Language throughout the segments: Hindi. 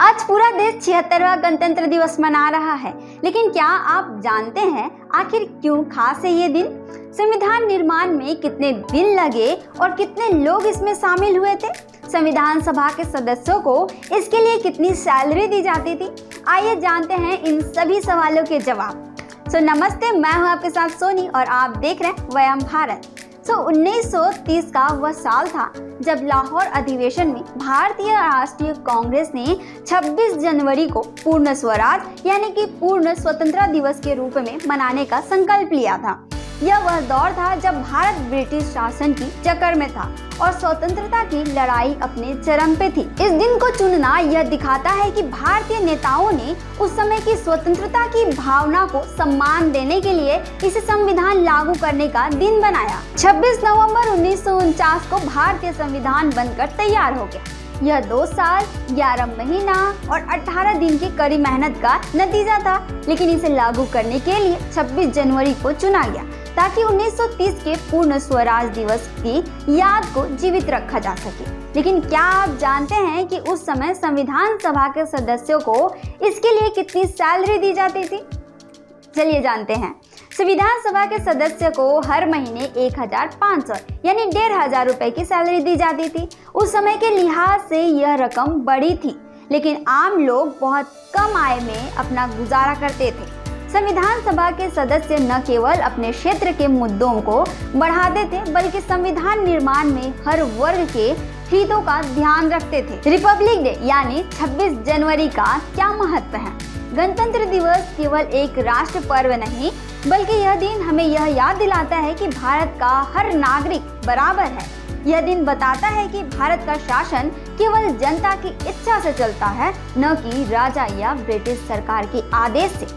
आज पूरा देश 76वां गणतंत्र दिवस मना रहा है, लेकिन क्या आप जानते हैं आखिर क्यों खास है ये दिन? संविधान निर्माण में कितने दिन लगे और कितने लोग इसमें शामिल हुए थे? संविधान सभा के सदस्यों को इसके लिए कितनी सैलरी दी जाती थी? आइए जानते हैं इन सभी सवालों के जवाब। नमस्ते, मैं हूं आपके साथ सोनी और आप देख रहे हैं व्यायाम भारत। 1930 का वह साल था जब लाहौर अधिवेशन में भारतीय राष्ट्रीय कांग्रेस ने 26 जनवरी को पूर्ण स्वराज यानी कि पूर्ण स्वतंत्रता दिवस के रूप में मनाने का संकल्प लिया था। यह वह दौर था जब भारत ब्रिटिश शासन की जकड़ में था और स्वतंत्रता की लड़ाई अपने चरम पे थी। इस दिन को चुनना यह दिखाता है कि भारतीय नेताओं ने उस समय की स्वतंत्रता की भावना को सम्मान देने के लिए इसे संविधान लागू करने का दिन बनाया। 26 नवंबर 1949 को भारतीय संविधान बनकर तैयार हो गया। यह 2 साल, 11 महीना और 18 दिन की कड़ी मेहनत का नतीजा था, लेकिन इसे लागू करने के लिए 26 जनवरी को चुना गया ताकि 1930 के पूर्ण स्वराज दिवस की याद को जीवित रखा जा सके। लेकिन क्या आप जानते हैं कि उस समय संविधान सभा के सदस्यों को इसके लिए कितनी सैलरी दी जाती थी? चलिए जानते हैं। संविधान सभा के सदस्य को हर महीने 1500 यानी 1500 रुपए की सैलरी दी जाती थी। उस समय के लिहाज से यह रकम बड़ी थी, लेकिन आम लोग बहुत कम आय में अपना गुजारा करते थे। संविधान सभा के सदस्य न केवल अपने क्षेत्र के मुद्दों को बढ़ाते थे, बल्कि संविधान निर्माण में हर वर्ग के हितों का ध्यान रखते थे। रिपब्लिक डे यानी 26 जनवरी का क्या महत्व है? गणतंत्र दिवस केवल एक राष्ट्र पर्व नहीं, बल्कि यह दिन हमें यह याद दिलाता है कि भारत का हर नागरिक बराबर है। यह दिन बताता है कि भारत का शासन केवल जनता की इच्छा से चलता है, न कि राजा या ब्रिटिश सरकार के आदेश से।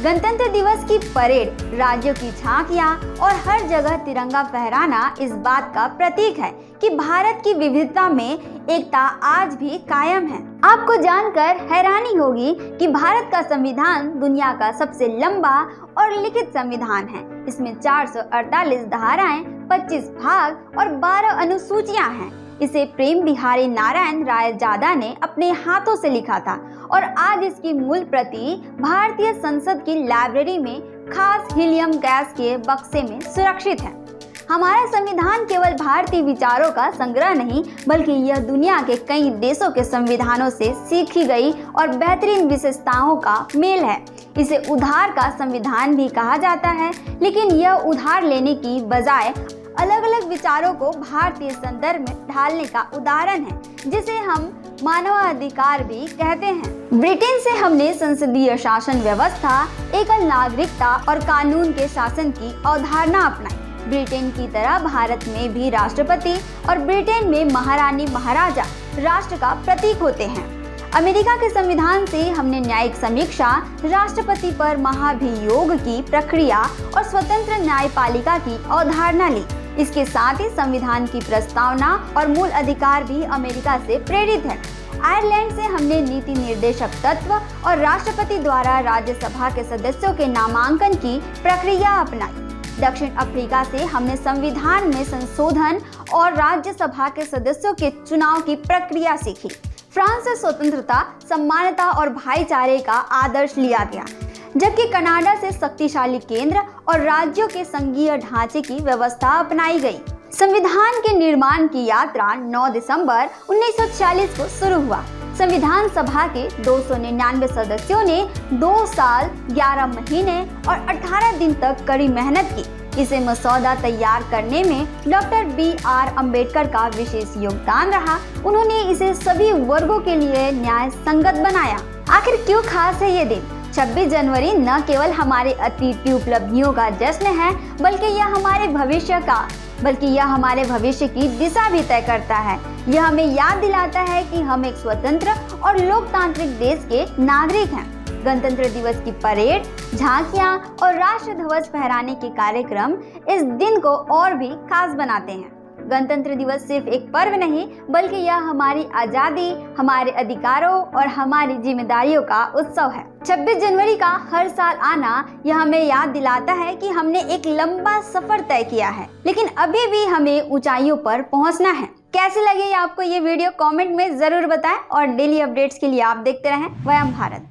गणतंत्र दिवस की परेड, राज्यों की झांकियां और हर जगह तिरंगा फहराना इस बात का प्रतीक है कि भारत की विविधता में एकता आज भी कायम है। आपको जानकर हैरानी होगी कि भारत का संविधान दुनिया का सबसे लंबा और लिखित संविधान है। इसमें 448 धाराएं, 25 भाग और 12 अनुसूचियां हैं। इसे प्रेम बिहारी नारायण रायजादा ने अपने हाथों से लिखा था और आज इसकी मूल प्रति भारतीय संसद की लाइब्रेरी में खास हीलियम गैस के बक्से में सुरक्षित है। हमारा संविधान केवल भारतीय विचारों का संग्रह नहीं, बल्कि यह दुनिया के कई देशों के संविधानों से सीखी गई और बेहतरीन विशेषताओं का मेल है। इसे उधार का संविधान भी कहा जाता है, लेकिन यह उधार लेने की बजाय अलग अलग विचारों को भारतीय संदर्भ में ढालने का उदाहरण है, जिसे हम मानवाधिकार भी कहते हैं। ब्रिटेन से हमने संसदीय शासन व्यवस्था, एकल नागरिकता और कानून के शासन की अवधारणा अपनाई। ब्रिटेन की तरह भारत में भी राष्ट्रपति और ब्रिटेन में महारानी महाराजा राष्ट्र का प्रतीक होते हैं। अमेरिका के संविधान से हमने न्यायिक समीक्षा, राष्ट्रपति पर महाभियोग की प्रक्रिया और स्वतंत्र न्यायपालिका की अवधारणा ली। इसके साथ ही संविधान की प्रस्तावना और मूल अधिकार भी अमेरिका से प्रेरित है। आयरलैंड से हमने नीति निर्देशक तत्व और राष्ट्रपति द्वारा राज्यसभा के सदस्यों के नामांकन की प्रक्रिया अपनाई। दक्षिण अफ्रीका से हमने संविधान में संशोधन और राज्यसभा के सदस्यों के चुनाव की प्रक्रिया सीखी। फ्रांस से स्वतंत्रता, समानता और भाईचारे का आदर्श लिया गया, जबकि कनाडा से शक्तिशाली केंद्र और राज्यों के संघीय ढांचे की व्यवस्था अपनाई गई। संविधान के निर्माण की यात्रा 9 दिसंबर 1946 को शुरू हुआ। संविधान सभा के 299 सदस्यों ने 2 साल, 11 महीने और 18 दिन तक कड़ी मेहनत की। इसे मसौदा तैयार करने में डॉक्टर BR अम्बेडकर का विशेष योगदान रहा। उन्होंने इसे सभी वर्गों के लिए न्याय संगत बनाया। आखिर क्यों खास है ये दिन? 26 जनवरी न केवल हमारे अतीत की उपलब्धियों का जश्न है, बल्कि यह हमारे भविष्य की दिशा भी तय करता है। यह हमें याद दिलाता है कि हम एक स्वतंत्र और लोकतांत्रिक देश के नागरिक हैं। गणतंत्र दिवस की परेड, झांकियां और राष्ट्र ध्वज फहराने के कार्यक्रम इस दिन को और भी खास बनाते हैं। गणतंत्र दिवस सिर्फ एक पर्व नहीं, बल्कि यह हमारी आज़ादी, हमारे अधिकारों और हमारी जिम्मेदारियों का उत्सव है। 26 जनवरी का हर साल आना यह हमें याद दिलाता है कि हमने एक लंबा सफर तय किया है, लेकिन अभी भी हमें ऊंचाइयों पर पहुंचना है। कैसी लगी आपको ये वीडियो कमेंट में ज़रूर बताएं और डेली अपडेट्स के लिए आप देखते रहें वयम भारत।